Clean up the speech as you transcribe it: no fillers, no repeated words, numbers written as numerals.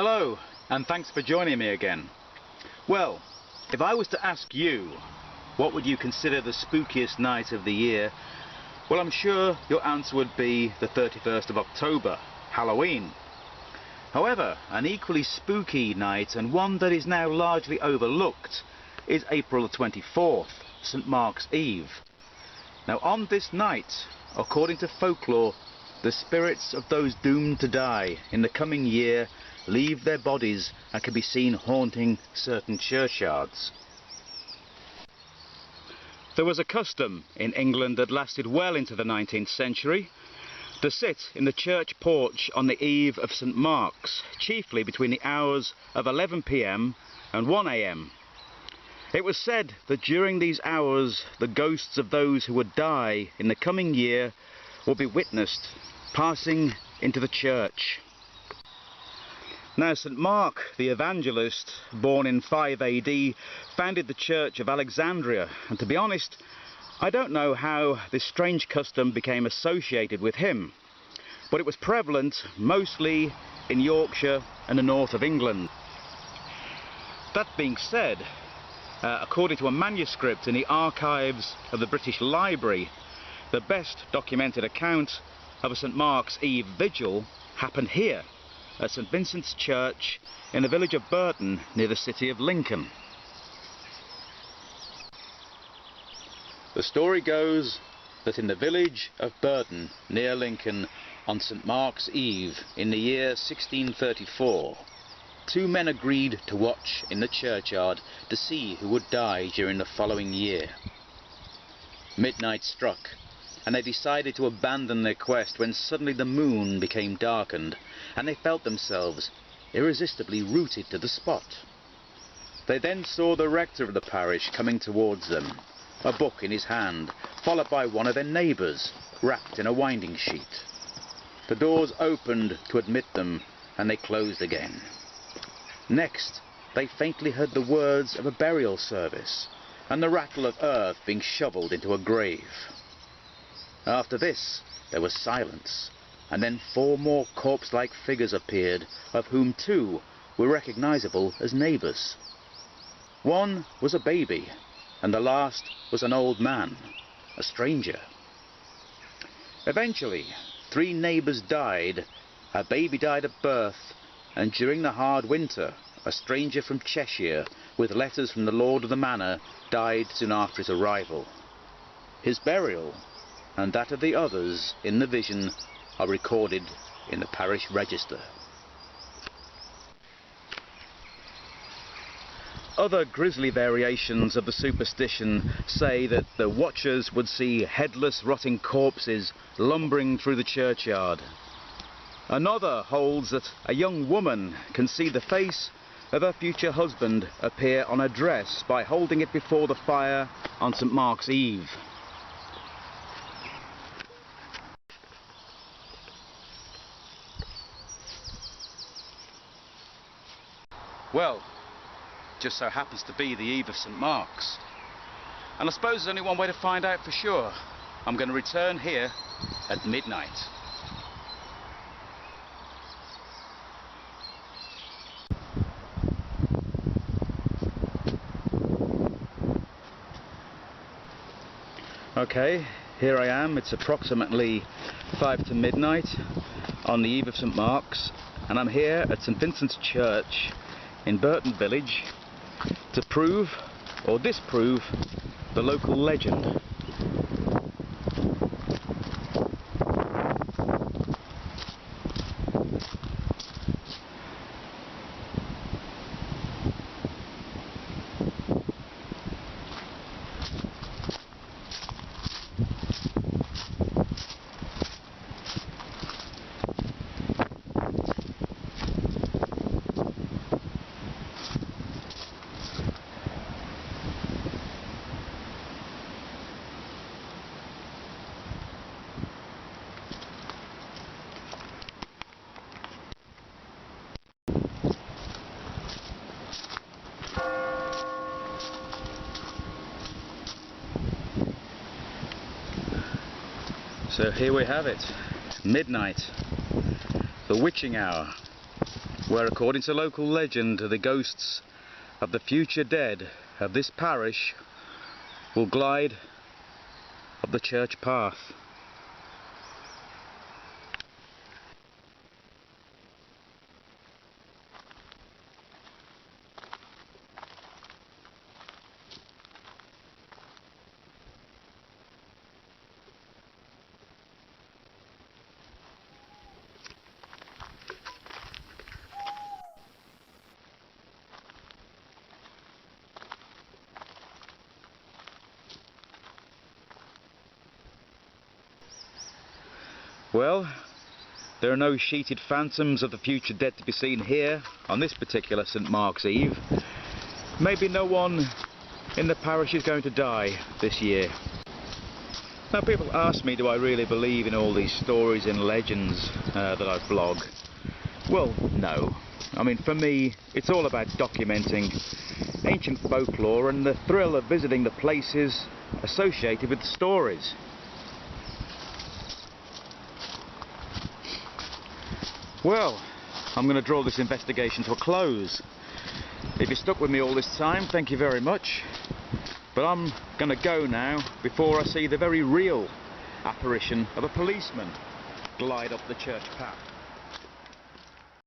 Hello, and thanks for joining me again. Well, if I was to ask you, what would you consider the spookiest night of the year? Well, I'm sure your answer would be the 31st of October, Halloween. However, an equally spooky night, and one that is now largely overlooked, is April the 24th, St. Mark's Eve. Now, on this night, according to folklore, the spirits of those doomed to die in the coming year leave their bodies and can be seen haunting certain churchyards. There was a custom in England that lasted well into the 19th century to sit in the church porch on the eve of St. Mark's, chiefly between the hours of 11 p.m. and 1 a.m. It was said that during these hours the ghosts of those who would die in the coming year will be witnessed passing into the church. Now, St. Mark the Evangelist, born in 5 AD, founded the Church of Alexandria, and to be honest, I don't know how this strange custom became associated with him, but it was prevalent mostly in Yorkshire and the north of England. That being said, according to a manuscript in the archives of the British Library, the best documented account of a St. Mark's Eve vigil happened here at St. Vincent's Church in the village of Burton near the city of Lincoln. The story goes that in the village of Burton near Lincoln on St. Mark's Eve in the year 1634, two men agreed to watch in the churchyard to see who would die during the following year. Midnight struck, and they decided to abandon their quest when suddenly the moon became darkened, and they felt themselves irresistibly rooted to the spot. They then saw the rector of the parish coming towards them, a book in his hand, followed by one of their neighbours, wrapped in a winding sheet. The doors opened to admit them, and they closed again. Next, they faintly heard the words of a burial service, and the rattle of earth being shovelled into a grave. After this, there was silence, and then 4 more corpse-like figures appeared, of whom 2 were recognizable as neighbors. One was a baby, and the last was an old man, a stranger. Eventually, 3 neighbors died, a baby died at birth, and during the hard winter, a stranger from Cheshire, with letters from the lord of the manor, died soon after his arrival. His burial and that of the others in the vision are recorded in the parish register. Other grisly variations of the superstition say that the watchers would see headless, rotting corpses lumbering through the churchyard. Another holds that a young woman can see the face of her future husband appear on a dress by holding it before the fire on St. Mark's Eve. Well, just so happens to be the eve of St. Mark's. And I suppose there's only one way to find out for sure. I'm going to return here at midnight. Okay, here I am. It's approximately 5 to midnight on the eve of St. Mark's, and I'm here at St. Vincent's Church in Burton Village to prove or disprove the local legend. So here we have it, midnight, the witching hour. where, according to local legend, the ghosts of the future dead of this parish will glide up the church path. Well, there are no sheeted phantoms of the future dead to be seen here on this particular St Mark's Eve. Maybe no one in the parish is going to die this year. Now, people ask me, do I really believe in all these stories and legends that I blog? Well, no. I mean, for me, it's all about documenting ancient folklore and the thrill of visiting the places associated with the stories. Well, I'm going to draw this investigation to a close. If you stuck with me all this time, thank you very much. But I'm going to go now before I see the very real apparition of a policeman glide up the church path.